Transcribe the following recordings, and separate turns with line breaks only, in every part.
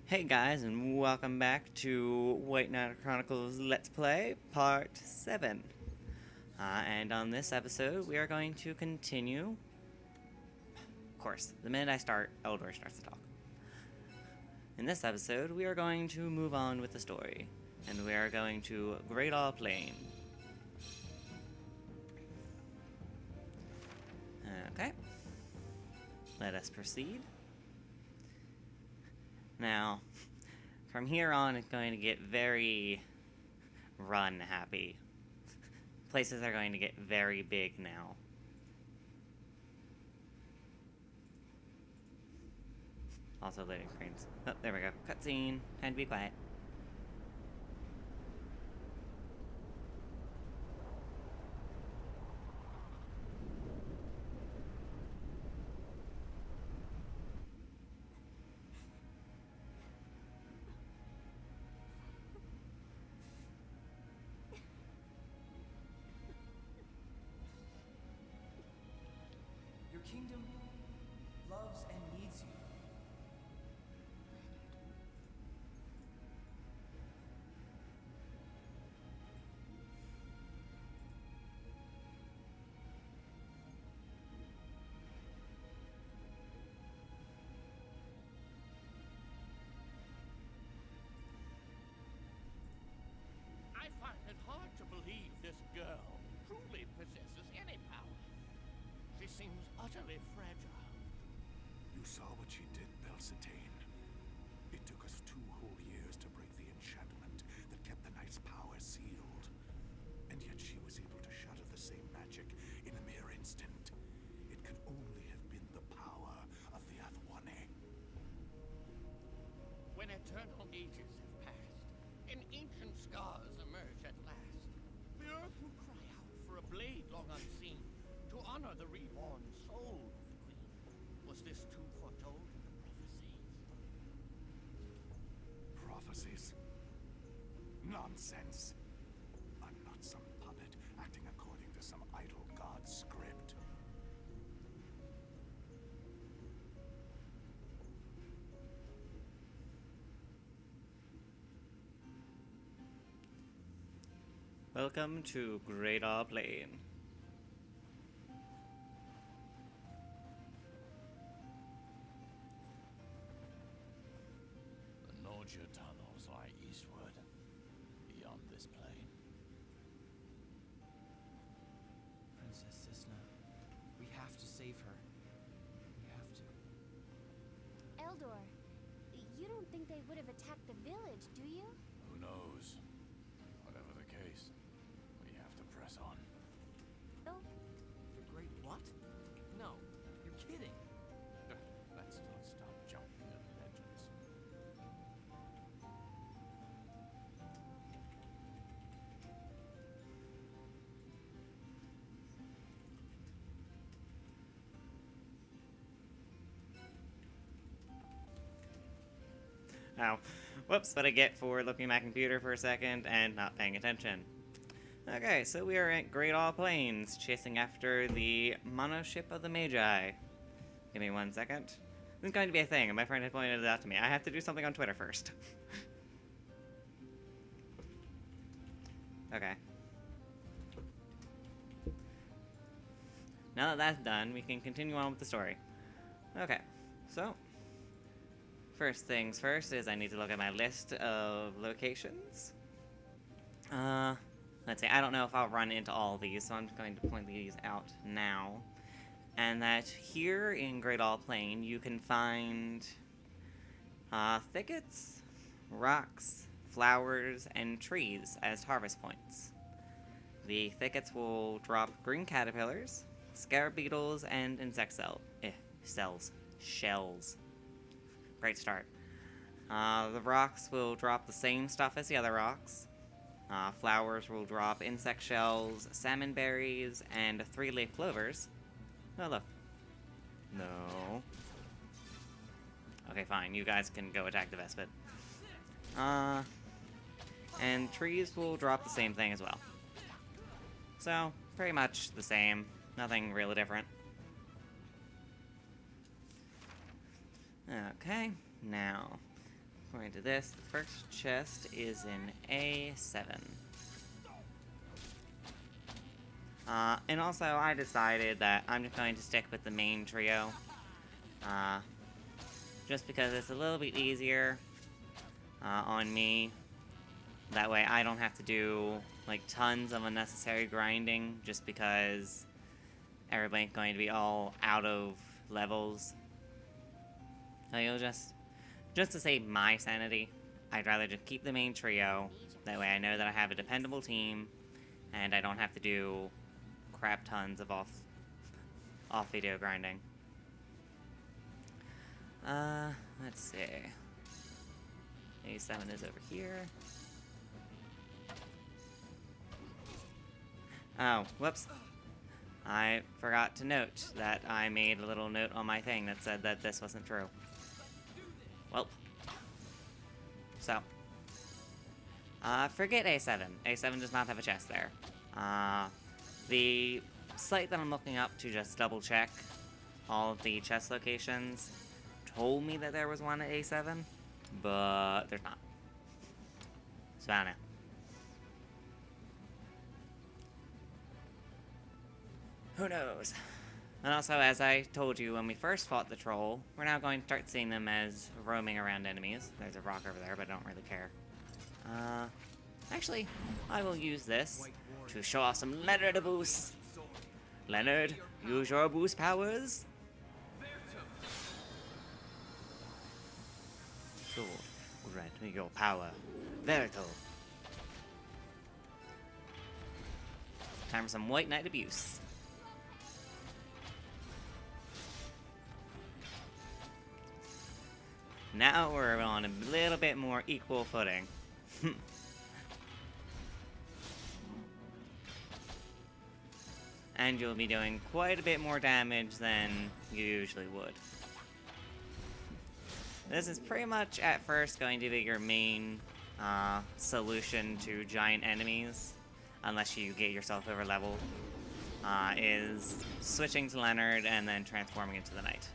Hey guys, and welcome back to White Knight Chronicles Let's Play Part 7. And on this episode, we are going to continue. Of course, the minute I start, Eldor starts to talk. In this episode, we are going to move on with the story, and we are going to Greydall Plain. Okay. Let us proceed. Now, from here on, it's going to get very run happy. Places are going to get very big now. Also loading screens. Oh, there we go. Cutscene. Time to be quiet.
Your kingdom loves and needs you.
I find it hard to believe this girl truly possesses any power. She seems utterly fragile.
You saw what she did, Belcetane. It took us 2 whole years to break the enchantment that kept the knight's power sealed. And yet she was able to shatter the same magic in a mere instant. It could only have been the power of the Athwane.
When eternal ages have passed, and ancient scars emerge at last, the earth will cry out for a blade long unseen to honor the reborn soul of the queen. Was this too foretold in the prophecies?
Prophecies? Nonsense. I'm not some puppet acting according to some idle god's script.
Welcome to Greydall Plain.
The Norgia tunnels lie eastward, beyond this plain.
Princess Cisna, we have to save her. We have to.
Eldor, you don't think they would have attacked the village, do you?
Who knows? Whatever the case, we have to press on.
Oh,
The great what? No, you're kidding.
Let's not stop jumping at legends.
Ow. Whoops, what I get for looking at my computer for a second and not paying attention. Okay, so we are at Greydall Plains, chasing after the monoship of the Magi. Give me 1 second. This is going to be a thing, and my friend had pointed it out to me. I have to do something on Twitter first. Okay. Now that that's done, we can continue on with the story. Okay, so first things first is I need to look at my list of locations. Let's see, I don't know if I'll run into all these, so I'm going to point these out now. And that here in Greydall Plain, you can find thickets, rocks, flowers, and trees as harvest points. The thickets will drop green caterpillars, scarab beetles, and insect shells. Great start. The rocks will drop the same stuff as the other rocks. Flowers will drop insect shells, salmon berries, and 3-leaf clovers. Oh, look. No. Okay, fine. You guys can go attack the Vespid. And trees will drop the same thing as well. So, pretty much the same. Nothing really different. Okay, now, According to this, the first chest is in A7. And also, I decided that I'm just going to stick with the main trio. Just because it's a little bit easier on me. That way I don't have to do, like, tons of unnecessary grinding just because everybody's going to be all out of levels. So you'll just to save my sanity, I'd rather just keep the main trio. That way I know that I have a dependable team, and I don't have to do crap tons of off video grinding. Let's see. A7 is over here. Oh, whoops. I forgot to note that I made a little note on my thing that said that this wasn't true. Well. So. Forget A7. A7 does not have a chest there. The site that I'm looking up to just double check all of the chest locations told me that there was one at A7, but there's not. So I don't know. Who knows? And also, as I told you when we first fought the troll, we're now going to start seeing them as roaming around enemies. There's a rock over there, but I don't really care. Actually, I will use this to show off some Leonard boost. Leonard, use your boost powers. Sword, grant me your power. Verito. Time for some White Knight abuse. Now we're on a little bit more equal footing. And you'll be doing quite a bit more damage than you usually would. This is pretty much at first going to be your main solution to giant enemies, unless you get yourself over leveled, is switching to Leonard and then transforming into the Knight.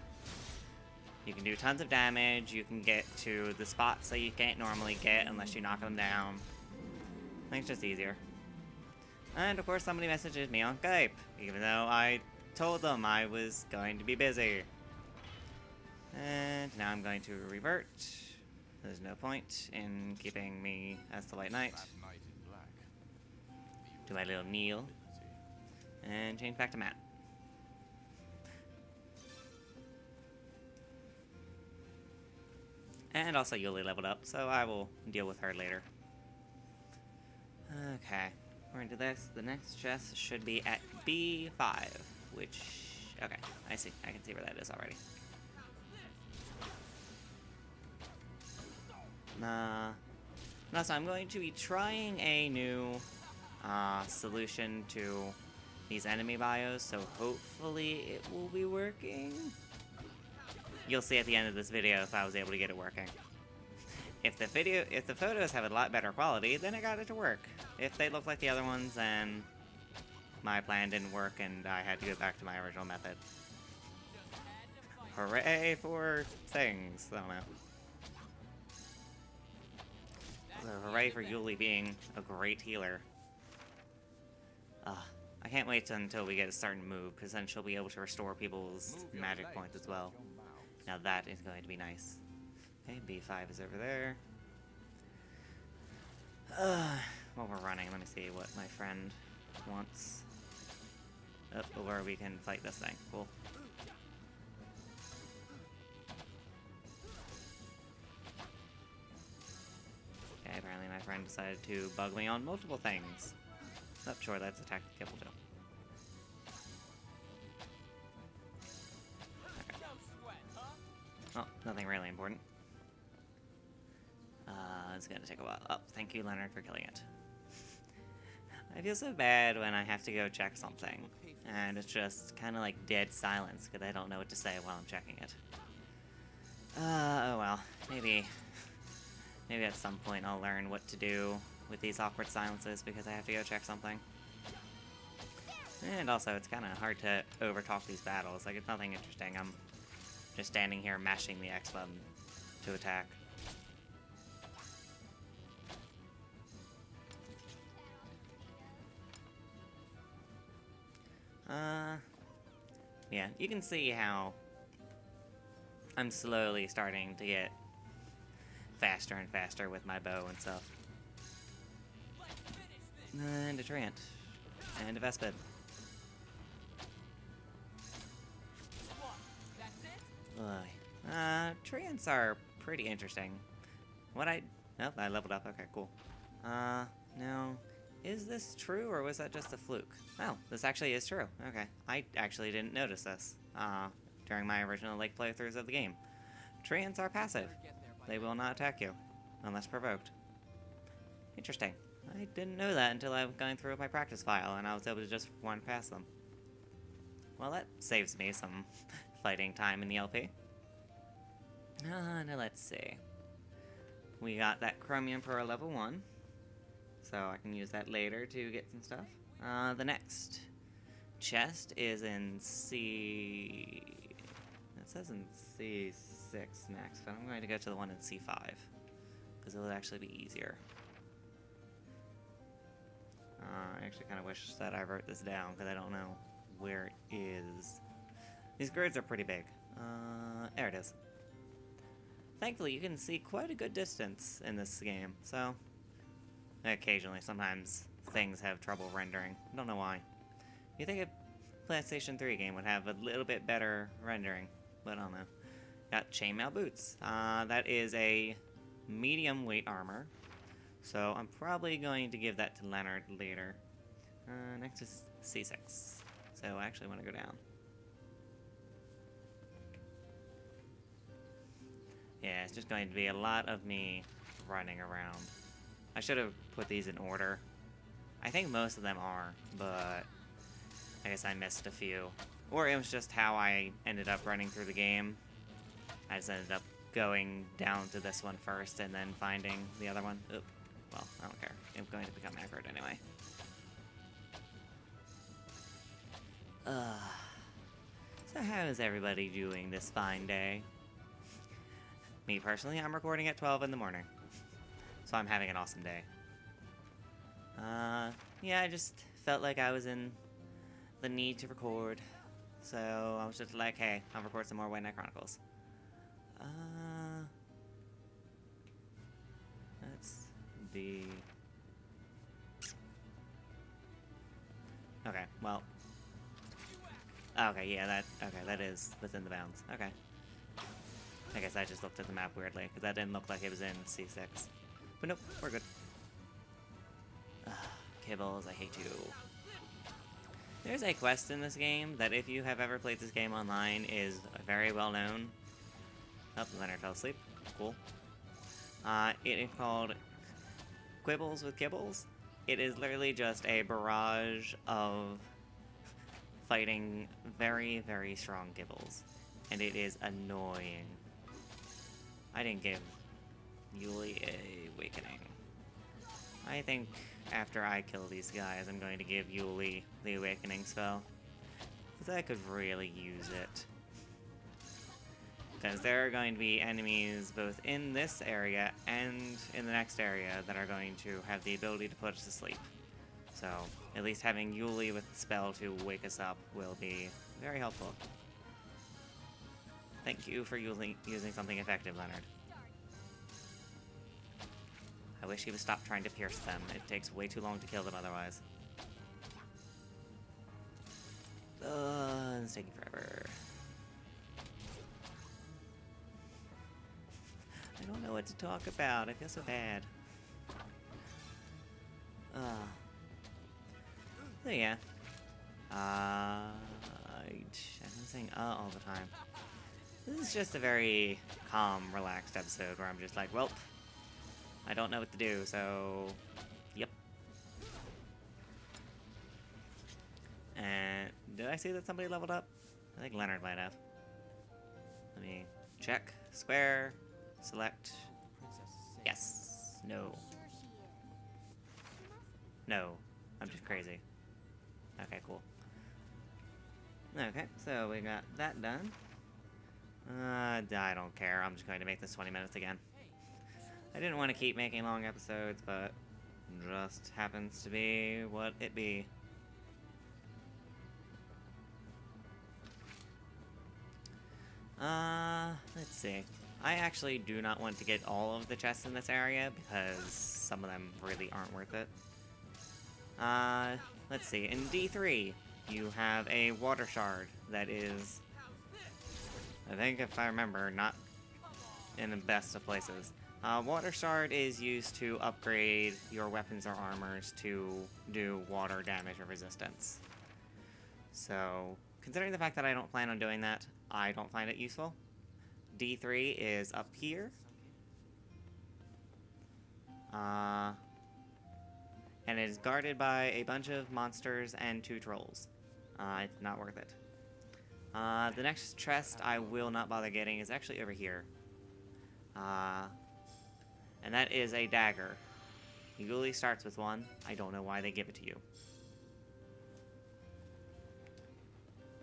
You can do tons of damage, you can get to the spots that you can't normally get unless you knock them down. I think it's just easier. And of course somebody messaged me on Skype, even though I told them I was going to be busy. And now I'm going to revert. There's no point in keeping me as the White Knight. Do my little kneel. And change back to Matt. And also Yuli leveled up, so I will deal with her later. Okay, we're into this. The next chest should be at B5, which... Okay, I see. I can see where that is already. And also, I'm going to be trying a new solution to these enemy bios, so hopefully it will be working. You'll see at the end of this video if I was able to get it working. If the photos have a lot better quality, then I got it to work. If they look like the other ones, then my plan didn't work and I had to go back to my original method. Hooray for things. I don't know. So hooray for Yuli being a great healer. I can't wait until we get a starting move, because then she'll be able to restore people's magic points as well. Now that is going to be nice. Okay, B5 is over there. While we're running, let me see what my friend wants. Or we can fight this thing. Cool. Okay, apparently my friend decided to bug me on multiple things. Oh, sure, that's a tactical too. Oh, nothing really important. It's gonna take a while. Oh, thank you, Leonard, for killing it. I feel so bad when I have to go check something, and it's just kind of like dead silence, because I don't know what to say while I'm checking it. Oh well, maybe at some point I'll learn what to do with these awkward silences, because I have to go check something. And also, it's kind of hard to overtalk these battles. Like, it's nothing interesting. I'm just standing here mashing the X button to attack. Yeah, you can see how I'm slowly starting to get faster and faster with my bow and stuff. And a Trant. And a Vespid. Trants are pretty interesting. Nope, I leveled up. Okay, cool. Now, is this true or was that just a fluke? Oh, this actually is true. Okay, I actually didn't notice this, during my original Lake playthroughs of the game. Trants are passive. They will not attack you, unless provoked. Interesting. I didn't know that until I was going through my practice file and I was able to just run past them. Well, that saves me some fighting time in the LP. Now let's see. We got that Chromium Pearl level 1, so I can use that later to get some stuff. The next chest is in C... It says in C6 next, but I'm going to go to the one in C5, because it will actually be easier. I actually kind of wish that I wrote this down, because I don't know where it is. These grids are pretty big. There it is. Thankfully, you can see quite a good distance in this game, so... Occasionally, sometimes things have trouble rendering. I don't know why. You think a PlayStation 3 game would have a little bit better rendering, but I don't know. Got chainmail boots. That is a medium weight armor, so I'm probably going to give that to Leonard later. Next is C6, so I actually want to go down. Yeah, it's just going to be a lot of me running around. I should have put these in order. I think most of them are, but I guess I missed a few. Or it was just how I ended up running through the game. I just ended up going down to this one first and then finding the other one. Oop. Well, I don't care. I'm going to become accurate anyway. So how is everybody doing this fine day? Me personally, I'm recording at 12 in the morning. So I'm having an awesome day. Yeah, I just felt like I was in the need to record. So I was just like, hey, I'll record some more White Knight Chronicles. Let's be... Okay, well... Okay, yeah, that is within the bounds. Okay. I guess I just looked at the map weirdly, because that didn't look like it was in C6. But nope, we're good. Kibbles, I hate you. There's a quest in this game that if you have ever played this game online is very well known. Oh, Leonard fell asleep. Cool. It is called Quibbles with Kibbles. It is literally just a barrage of fighting very, very strong Kibbles. And it is annoying. I didn't give Yuli a awakening. I think after I kill these guys, I'm going to give Yuli the awakening spell. Because I could really use it. Because there are going to be enemies both in this area and in the next area that are going to have the ability to put us to sleep. So, at least having Yuli with the spell to wake us up will be very helpful. Thank you for using something effective, Leonard. I wish he would stop trying to pierce them. It takes way too long to kill them otherwise. It's taking forever. I don't know what to talk about. I feel so bad. So yeah. I'm saying all the time. This is just a very calm, relaxed episode where I'm just like, well, I don't know what to do, so yep. And did I see that somebody leveled up? I think Leonard might have. Let me check. Square. Select. Yes. No. No. I'm just crazy. Okay, cool. Okay, so we got that done. I don't care. I'm just going to make this 20 minutes again. I didn't want to keep making long episodes, but just happens to be what it be. Let's see. I actually do not want to get all of the chests in this area because some of them really aren't worth it. Let's see. In D3, you have a water shard that is, I think if I remember, not in the best of places. Water shard is used to upgrade your weapons or armors to do water damage or resistance. So, considering the fact that I don't plan on doing that, I don't find it useful. D3 is up here. And it is guarded by a bunch of monsters and 2 trolls. It's not worth it. The next chest I will not bother getting is actually over here. And that is a dagger. It usually starts with one. I don't know why they give it to you.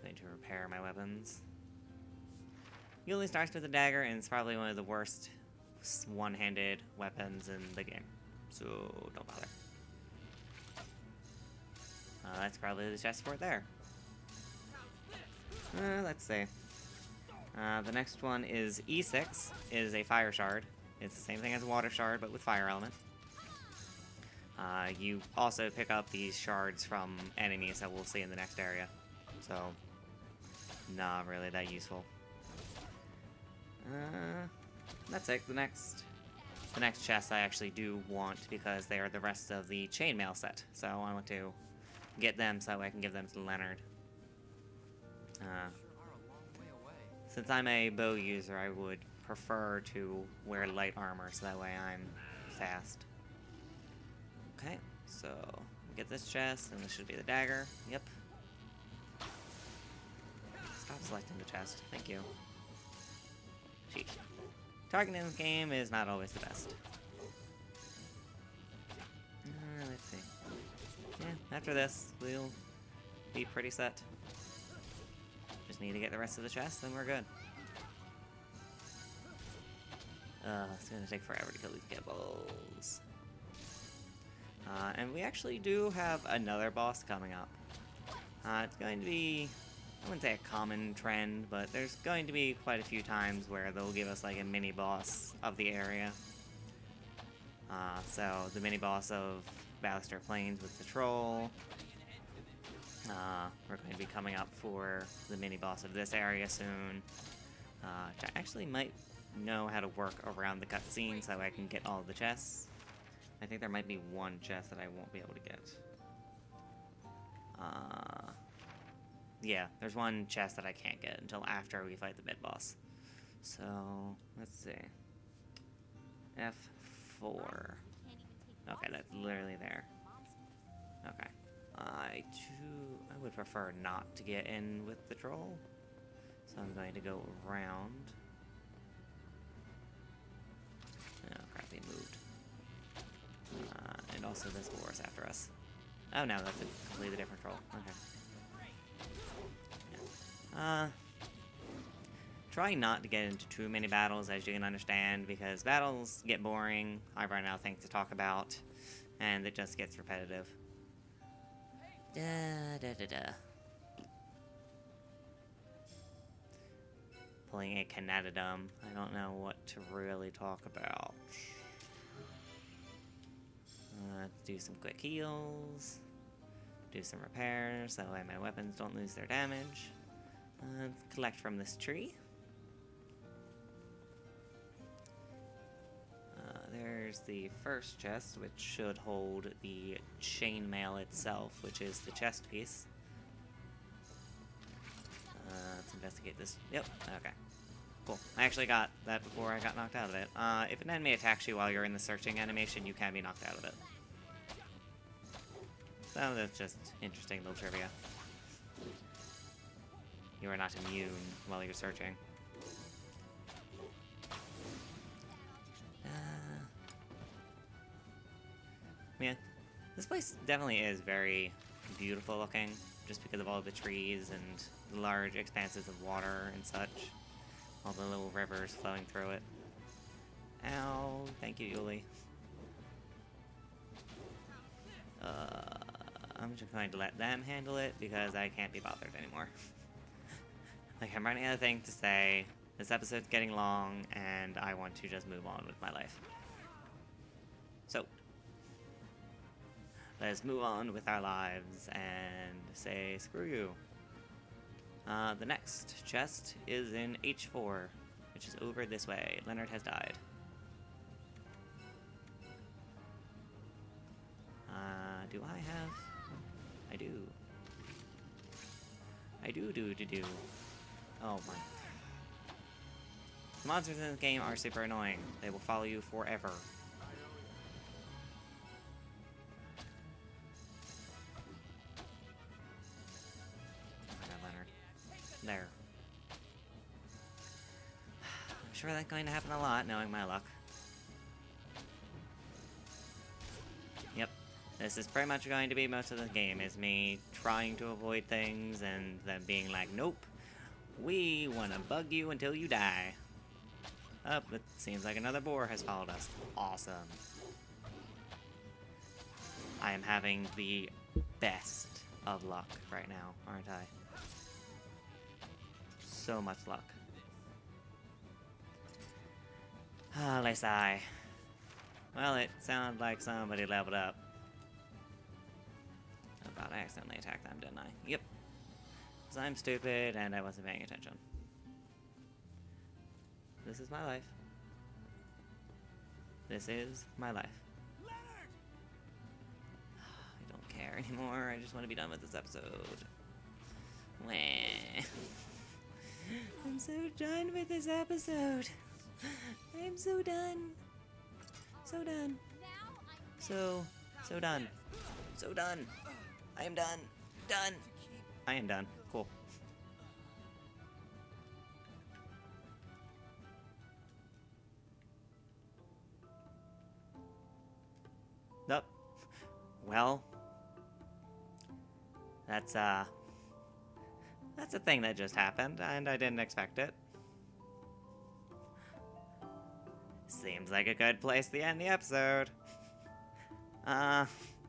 I need to repair my weapons. Usually starts with a dagger, and it's probably one of the worst one-handed weapons in the game. So don't bother. That's probably the chest for it there. Let's see. The next one is E6, is a fire shard. It's the same thing as a water shard, but with fire element. You also pick up these shards from enemies that we'll see in the next area. So, not really that useful. That's it. The next chest I actually do want because they are the rest of the chainmail set. So I want to get them so I can give them to Leonard. Since I'm a bow user, I would prefer to wear light armor so that way I'm fast. Okay, so get this chest, and this should be the dagger. Yep. Stop selecting the chest. Thank you. Sheesh. Targeting in this game is not always the best. Let's see. Yeah, after this, we'll be pretty set. Just need to get the rest of the chest, then we're good. It's gonna take forever to kill these gibbles. And we actually do have another boss coming up. It's going to be, I wouldn't say a common trend, but there's going to be quite a few times where they'll give us like a mini boss of the area. So the mini boss of Greydall Plains with the troll. We're going to be coming up for the mini boss of this area soon. Which I actually might know how to work around the cutscene so I can get all of the chests. I think there might be one chest that I won't be able to get. Yeah, there's one chest that I can't get until after we fight the mid-boss. So, let's see. F4. Okay, that's literally there. Okay. I would prefer not to get in with the troll. So I'm going to go around. Oh crap, he moved. And also this horse after us. Oh no, that's a completely different troll. Okay. Yeah. Try not to get into too many battles, as you can understand, because battles get boring, I run out of things to talk about, and it just gets repetitive. Pulling a Canadadum. I don't know what to really talk about. Do some quick heals. Do some repairs, that way my weapons don't lose their damage. Collect from this tree. There's the first chest, which should hold the chainmail itself, which is the chest piece. Let's investigate this. Yep, okay. Cool. I actually got that before I got knocked out of it. If an enemy attacks you while you're in the searching animation, you can be knocked out of it. So that's just interesting little trivia. You are not immune while you're searching. Yeah, this place definitely is very beautiful looking, just because of all the trees and the large expanses of water and such. All the little rivers flowing through it. Ow, thank you, Yuli. I'm just going to let them handle it because I can't be bothered anymore. Like, I'm running out of things to say. This episode's getting long, and I want to just move on with my life. So, let's move on with our lives and say screw you. The next chest is in H4, which is over this way. Leonard has died. Do I have? I do. I do. Oh my. The monsters in this game are super annoying. They will follow you forever. Leonard. There. I'm sure that's going to happen a lot, knowing my luck. Yep. This is pretty much going to be most of the game, is me trying to avoid things and them being like, nope, we want to bug you until you die. Oh, it seems like another boar has followed us. Awesome. I am having the best of luck right now, aren't I? So much luck. Ah, let's die. Well, it sounded like somebody leveled up. I about accidentally attacked them, didn't I? Yep. Because I'm stupid and I wasn't paying attention. This is my life. This is my life. I don't care anymore. I just want to be done with this episode. Wah. I'm so done with this episode. I'm so done. So done. So done. So done. I am done. Done. I am done. Cool. Nope. Well, that's a thing that just happened, and I didn't expect it. Seems like a good place to end the episode.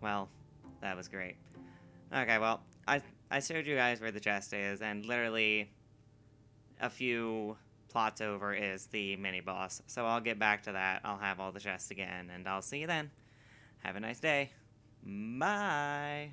Well, that was great. Okay, well, I showed you guys where the chest is, and literally a few plots over is the mini-boss. So I'll get back to that. I'll have all the chests again, and I'll see you then. Have a nice day. Bye!